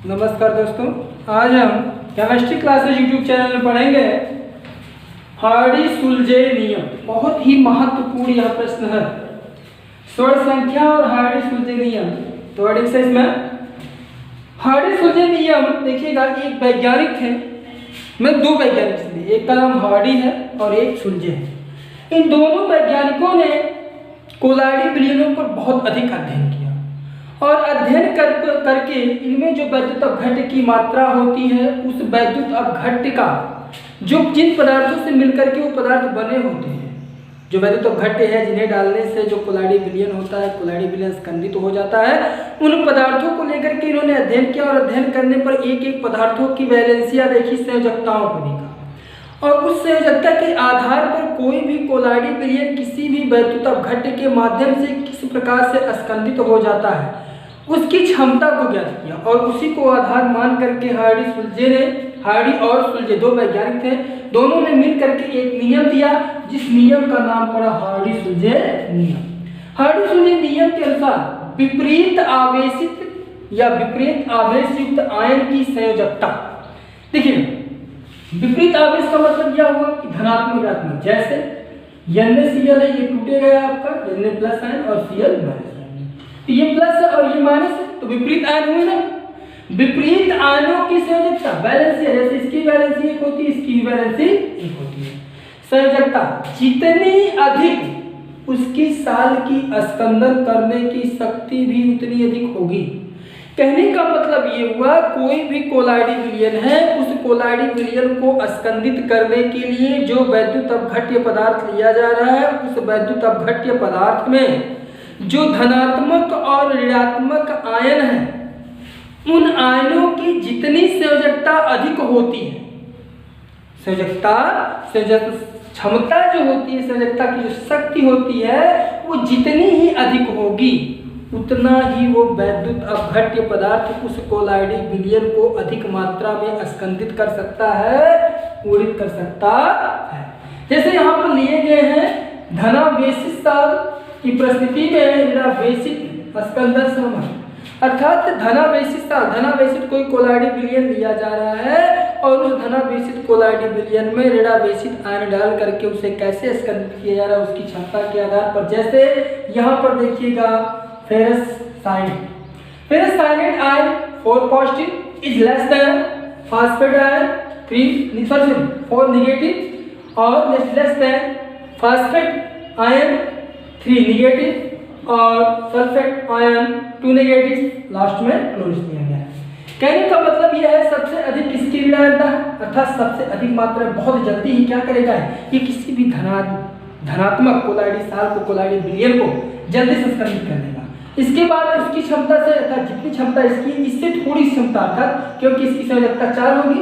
नमस्कार दोस्तों, आज हम केमिस्ट्री क्लासेज यूट्यूब चैनल में पढ़ेंगे हार्डी-सुलजे नियम। बहुत ही महत्वपूर्ण यह प्रश्न है, स्वर्ण संख्या और हार्डी-सुलजे नियम। तो एक्सरसाइज में हार्डी-सुलजे नियम देखिएगा, एक वैज्ञानिक थे, मैं दो वैज्ञानिक थे, एक का नाम हार्डी है और एक सुलजे है। इन दोनों वैज्ञानिकों ने कोलाइडी विलयनों पर बहुत अधिक अध्ययन किया और अध्ययन करके इनमें जो वैद्युत अपघट्य की मात्रा होती है, उस वैद्युत अपघट्य का जो जिन पदार्थों से मिलकर के वो पदार्थ बने होते हैं, जो वैद्युत अपघट्य है, जिन्हें डालने से जो कोलाइडी विलयन होता है, कोलाइडी विलयन स्कंदित हो जाता है, उन पदार्थों को लेकर के इन्होंने अध्ययन किया और अध्ययन करने पर एक एक पदार्थों की वैलेंसिया देखी, संयोजकताओं को देखा और उस संयोजकता के आधार पर कोई भी कोलाइडी विलयन किसी भी वैद्युत अपघट्य के माध्यम से किस प्रकार से स्कंदित हो जाता है, उसकी क्षमता को ज्ञात किया और उसी को आधार मान करके हार्डी और सुलजे दो वैज्ञानिक थे, दोनों ने मिल करके एक नियम दिया, जिस नियम का नाम पड़ा हार्डी-सुलजे नियम। हार्डी-सुलजे नियम के अनुसार विपरीत आवेशित या विपरीत आवेश युक्त आयन की संयोजकता, देखिए विपरीत आवेश का मतलब क्या हुआ कि धनात्मक ऋणात्मक, जैसे NaCl है, ये टूटेगा आपका Na प्लस आयन और Cl माइनस, तो ये प्लस है और ये माइनस है, तो विपरीत आयन हुए ना। विपरीत आयनों की संयोजकता वैलेंसी, जैसे इसकी वैलेंसी एक होती है, इसकी वैलेंसी एक होती है। संयोजकता जितनी अधिक, उसकी साल की स्कंदन करने की शक्ति भी उतनी अधिक होगी। कहने का मतलब ये हुआ, कोई भी कोलाइडी विलयन है, उस कोलाइडी विलयन को स्कंदित करने के लिए जो वैद्युत अपघट्य पदार्थ लिया जा रहा है, उस वैद्युत अपघट्य पदार्थ में जो धनात्मक और ऋणात्मक आयन है, उन आयनों की जितनी संयोजकता अधिक होती है, क्षमता जो होती है, संयोजकता की जो शक्ति होती है, वो जितनी ही अधिक होगी, उतना ही वो वैद्युत अपघट्य पदार्थ उस कोलाइडी विलयन को अधिक मात्रा में स्कंदित कर सकता है, पूरित कर सकता है। जैसे यहाँ पर लिए गए हैं धनावेशित साल की परिस्थिति में ऋणावेशित स्कंदन संबंध, अर्थात धनावेशित कोई कोलाइडी विलयन लिया जा रहा है और उस धनावेशित कोलाइडी विलयन में ऋणावेशित आयन डाल करके उसे कैसे स्कंदित किया जा रहा है, उसकी क्षमता के आधार पर। जैसे यहाँ पर देखिएगा ferrous cyanide ion 4 positive is less than phosphate ion 4 negative और less than phosphate ion 3 negative और सल्फेट आयन 2 नेगेटिव, लास्ट में क्लोरीन दिया गया है। कहने का मतलब यह है, सबसे अधिक किसकी ऋणायनता है, अर्थात सबसे अधिक मात्रा बहुत जल्दी ही क्या करेगा, ये किसी भी धनात्मक कोलाइडी साल को, कोलाइडी विलयन को जल्दी से स्कंदित कर देगा। इसके बाद उसकी क्षमता से, अर्थात जितनी क्षमता इसकी, इससे थोड़ी क्षमता, अर्थात क्योंकि इसकी संयोजकता 4 होगी,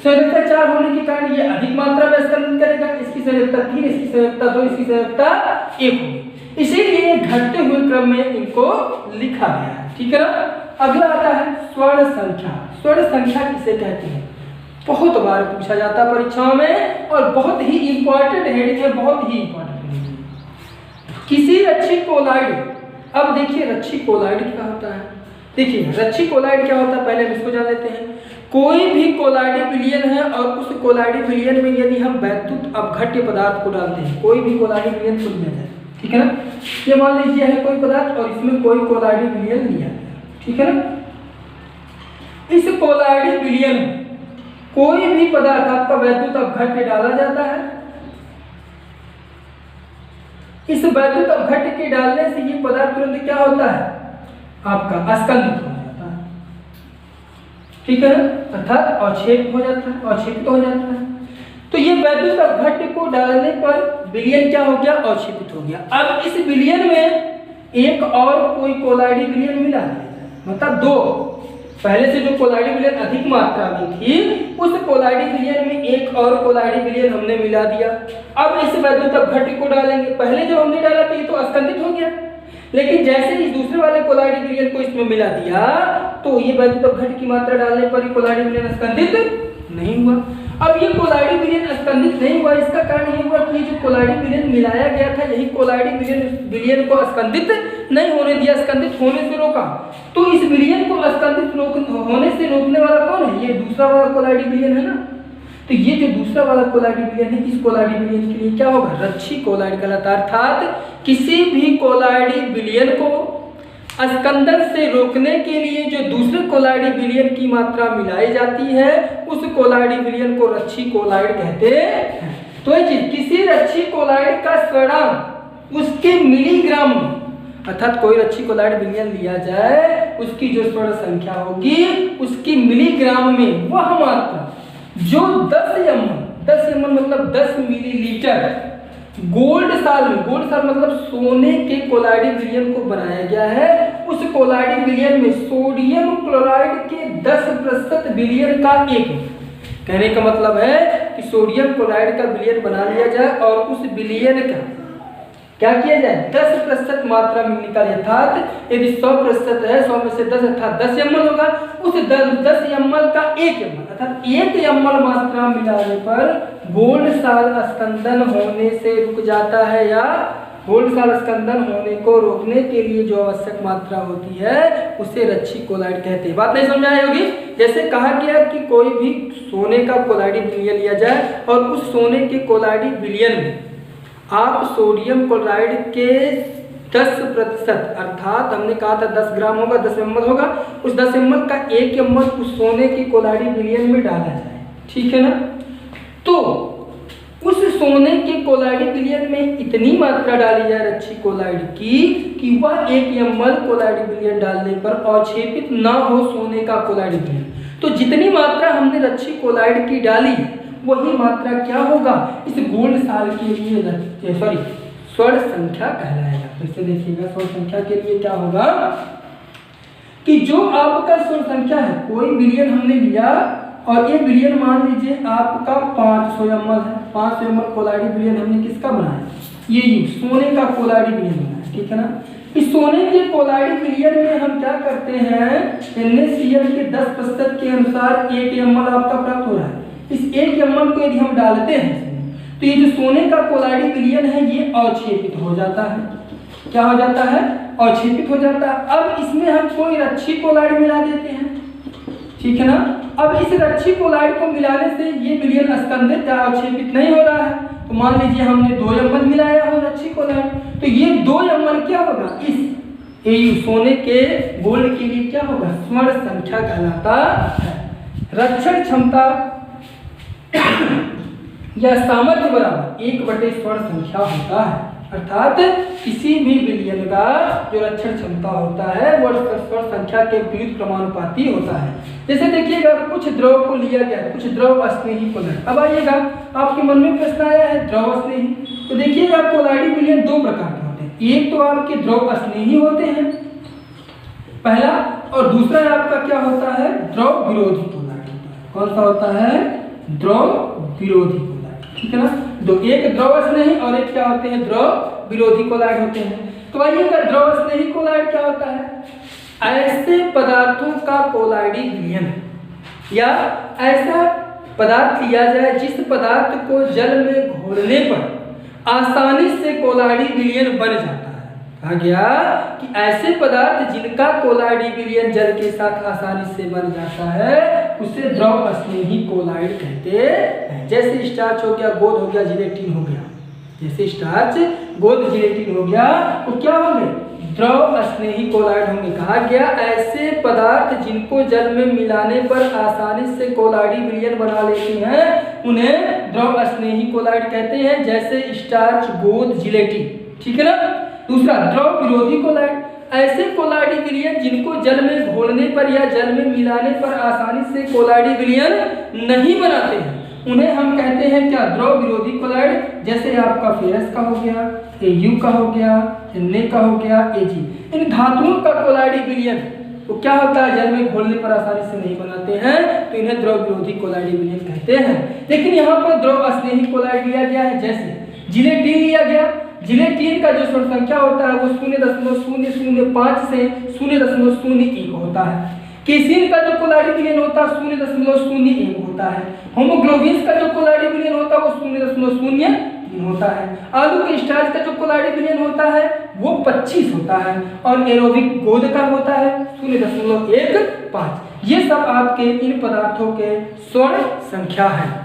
संयोजकता 4 होने के कारण ये अधिक मात्रा में स्कंदित करेगा। इसकी संयोजकता 3, इसकी संयोजकता 2, इसकी संयोजकता 1 होगी, इसीलिए घटते हुए क्रम में इनको लिखा गया है। ठीक है ना। अगला आता है स्वर्ण संख्या। स्वर्ण संख्या किसे कहते हैं, बहुत बार पूछा जाता है परीक्षाओं में और बहुत ही इंपॉर्टेंट हेडिंग है, बहुत ही इंपॉर्टेंट हेडिंग है। किसी रच्छी कोलाइड, अब देखिए रच्छी कोलाइड क्या होता है, देखिए रच्छी कोलाइड क्या होता है, पहले हम इसको जान लेते हैं। कोई भी कोलाइडी विलयन है और उस कोलाइडी विलयन में यदि हम वैद्युत अपघट्य पदार्थ को डालते हैं, कोई भी कोलाइडी विलयन खुद में जाए, ठीक है ना। ये मान लीजिए है कोई पदार्थ और इसमें कोई कोलाइडी विलयन लिया गया, ठीक है ना। इस कोलाइडी विलयन में कोई भी पदार्थ आपका वैद्युत अपघट्य डाला जाता है, इस वैद्युत अपघट्य के डालने से ये पदार्थ तुरंत क्या होता है, आपका स्कंदित हो जाता है, ठीक है ना, अर्थात अवक्षेप हो जाता है, अवक्षेपित हो जाता है। तो ये वैद्युत अपघट्य को डालने पर विलयन क्या हो गया, अवक्षेपित हो गया। अब इस विलयन में एक और कोई कोलाइडी विलयन मिला है, मतलब 2, पहले से जो कोलाइडी विलयन अधिक मात्रा में थी, उस कोलाइडी विलयन में एक और कोलाइडी विलयन हमने मिला दिया। अब इस वैद्युत अपघट्य को डालेंगे, पहले जब हमने डाला तो ये तो स्कंदित हो गया, लेकिन जैसे इस दूसरे वाले कोलाइडी विलयन को इसमें मिला दिया, तो ये वैद्युत अपघट्य की मात्रा डालने पर कोलाइडी विलयन स्कंदित नहीं हुआ। अब ये कोलाइडी विलयन स्कंदित नहीं हुआ, इसका कारण ये हुआ कि जो कोलाइडी विलयन मिलाया गया था, यही कोलाइडी विलयन को स्कंदित नहीं होने दिया, स्कंदित होने से रोका। तो इस विलयन को स्कंदित होने से रोकने वाला कौन है? ये दूसरा वाला कोलाइडी विलयन है ना। तो ये जो दूसरा वाला कोलाइडी विलयन है, इस कोलाइडी विलयन के लिए क्या होगा? रच्छी कोलाइड कहलाता है। अर्थात किसी भी कोलाइडी विलयन को स्कंदन से रोकने के लिए जो दूसरे कोलाइडी विलयन की मात्रा मिलाई जाती है, उस कोलाइडी विलयन को रच्छी कोलाइड कहते हैं। तो ये किसी रच्छी कोलाइड का स्वर्णांक उसके मिलीग्राम में, अर्थात कोई रच्छी कोलाइड विलयन लिया जाए, उसकी जो स्वर्ण संख्या होगी उसकी मिलीग्राम में वह मात्रा जो 10 ml मतलब 10 मिलीलीटर गोल्ड साल में, गोल्ड साल मतलब सोने के कोलाइडी विलयन को बनाया गया है, उस कोलाइडी विलयन में सोडियम क्लोराइड के 10% विलयन का एक, कहने का मतलब है कि सोडियम क्लोराइड का विलयन बना लिया जाए और उस विलयन का क्या किया जाए? 10% मात्रा में निकाले। अर्थात यदि 100% है, 100 में से 10 अर्थात 10 ml होगा, उस 10 ml का 1 ml अर्थात 1 ml मात्रा मिलाने पर गोल्ड साल स्कंदन होने से रुक जाता है, या गोल्ड साल स्कंदन होने को रोकने के लिए जो आवश्यक मात्रा होती है उसे रच्छी कोलाइड कहते हैं। बात नहीं समझ आई होगी? जैसे कहा गया कि कोई भी सोने का कोलाइडी विलयन लिया जाए और उस सोने के कोलाइडी विलयन में आप सोडियम क्लोराइड के 10% अर्थात हमने कहा था 10 ग्राम होगा, 10 ml होगा, उस 10 ml का 1 ml उस सोने के कोलाइडी विलयन में डाला जाए, ठीक है ना। तो उस सोने के कोलाइडी विलयन में इतनी मात्रा डाली जाए रच्छी कोलाइड की कि वह 1 ml कोलाइडी विलयन डालने पर अवक्षेपित ना हो सोने का कोलाइडी विलयन। तो जितनी मात्रा हमने रच्छी कोलाइड की डाली वही मात्रा क्या होगा? इस गोल्ड साल के लिए स्वर्ण संख्या कहलाएगा। तो इसे देखिएगा, स्वर्ण संख्या के लिए क्या होगा कि जो आपका स्वर्ण संख्या है, कोई विलयन हमने लिया और ये विलयन मान लीजिए आपका 500 ml है, 500 ml कोलाइडी विलयन हमने किसका बनाया? ये सोने का कोलाइडी विलयन बनाया, ठीक है ना। इस सोने के कोलाइडी विलयन में हम क्या करते हैं? NaCl के 10% के अनुसार 1 ml आपका प्राप्त हो रहा है। इस 1 ml को यदि हम डालते हैं तो ये जो सोने का कोलाइडी विलयन है ये अवक्षेपित हो जाता है। क्या हो जाता है? अवक्षेपित हो जाता है। अब इसमें हम कोई रच्छी कोलाइड मिला देते हैं, ठीक है ना। अब इस रच्छी कोलाइड को मिलाने से ये विलयन स्कंदित या अवक्षेपित नहीं हो रहा है। तो मान लीजिए हमने 2 ml मिलाया हो रच्छी कोलाइड, तो ये 2 ml क्या होगा? इस AU सोने के गोल्ड के लिए क्या होगा? स्वर्ण संख्या कहलाता है। रक्षण क्षमता या सामर्थ्य बराबर 1/, स्वर्ण संख्या होता है। अर्थात किसी भी विलयन का जो रक्षण क्षमता होता है वो स्वर्ण संख्या के विरुद्ध क्रमानुपाती होता है। जैसे देखिएगा, कुछ द्रव को लिया गया, कुछ द्रव स्नेही कोलाइड। अब आइएगा, आपके मन में प्रश्न आया है द्रव स्नेही, तो देखिएगा कोलाइडी विलयन 2 प्रकार के होते हैं। एक तो आपके द्रव स्नेही होते हैं पहला, और दूसरा आपका क्या होता है? द्रव विरोधी कोलाइड होता है। कौन सा होता है? द्रव विरोधी कोलाइड, ठीक है ना। दो, एक द्रव स्नेही और एक क्या होते हैं? द्रव विरोधी कोलाइड होते हैं। तो आइएगा, द्रव स्नेही कोलाइड क्या होता है? ऐसे पदार्थों का कोलाइडी विलयन या ऐसा पदार्थ लिया जाए जिस पदार्थ को जल में घोलने पर आसानी से कोलाइडी विलयन बन जाता है। कहा गया कि ऐसे पदार्थ जिनका कोलाइडी विलयन जल के साथ आसानी से बन जाता है उसे द्रव स्नेही कोलाइड कहते हैं। जैसे स्टार्च हो गया, गोंद हो गया, जिलेटिन हो गया। जैसे स्टार्च, गोंद, जिलेटिन हो गया, तो क्या होंगे? द्रव स्नेही कोलाइड होंगे। कहा गया ऐसे पदार्थ जिनको जल में मिलाने पर आसानी से कोलाइडी विलयन बना लेते हैं उन्हें द्रव स्नेही कोलाइड कहते हैं। जैसे स्टार्च, गोंद, जिलेटिन, ठीक है ना। दूसरा, द्रव विरोधी कोलाइड, ऐसे कोलाइडी विलयन जिनको जल में घोलने पर या जल में मिलाने पर आसानी से कोलाइडी विलयन नहीं बनाते हैं उन्हें हम कहते हैं क्या? द्रव विरोधी कोलाइड। जैसे आपका फेरस का हो गया, AU का हो गया, Na का हो गया, Ag। इन धातुओं का कोलाइडी विलयन तो क्या होता है? जल में घोलने पर आसानी से नहीं बनाते हैं, तो इन्हें द्रव विरोधी कोलाइडी विलयन कहते हैं। लेकिन यहाँ पर द्रव स्नेही कोलाइड लिया गया है। जैसे जिलेटिन लिया गया, जिलेटिन का जो स्वर्ण संख्या होता है वो 0.005 से 0.01 होता है। केसिन का जो कोलाइडी विलयन होता है 0.01 होता है। होमोग्लोबिन का जो कोलाइडी विलयन होता है वो 0.0 3 होता है। आलू के स्टार्च का जो कोलाइडिक विलयन होता है वो 25 होता है और एरोबिक गोंद का होता है 0.15। ये सब आपके इन पदार्थों के स्वर्ण संख्या है।